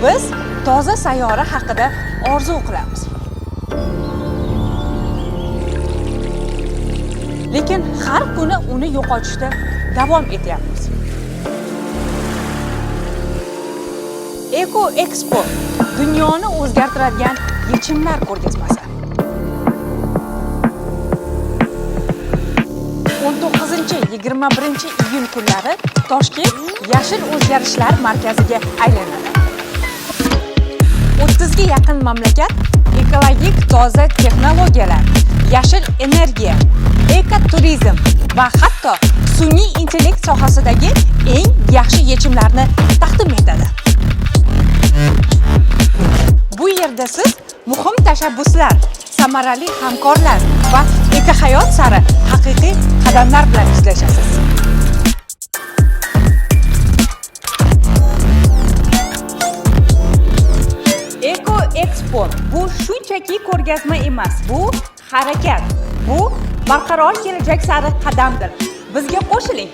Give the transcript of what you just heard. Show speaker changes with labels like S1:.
S1: Biz toza sayyora haqida orzu qilamiz. Lekin har kuni uni yo'qotishda davom etyapmiz. Eko Expo dunyoni o'zgartiradigan yechimlar ko'rgazmasi. 19-21 iyun kunlari Toshkent yashil o'zgarishlar markaziga aylanadi. 30 ga yaqin mamlakat ekologik toza texnologiyalar, yashil energiya, ekoturizm va hatto sun'iy intellekt sohasidagi eng yaxshi yechimlarni taqdim etadi. Bu yerda siz muhim tashabbuslar, samarali hamkorlar va ekohayot sari haqiqiy qadamlar bilan yuzlashasiz. Eko Expo bu shunchaki ko'rgazma emas, bu harakat, bu barqaror kelajak sari qadamdir. Bizga qo'shiling.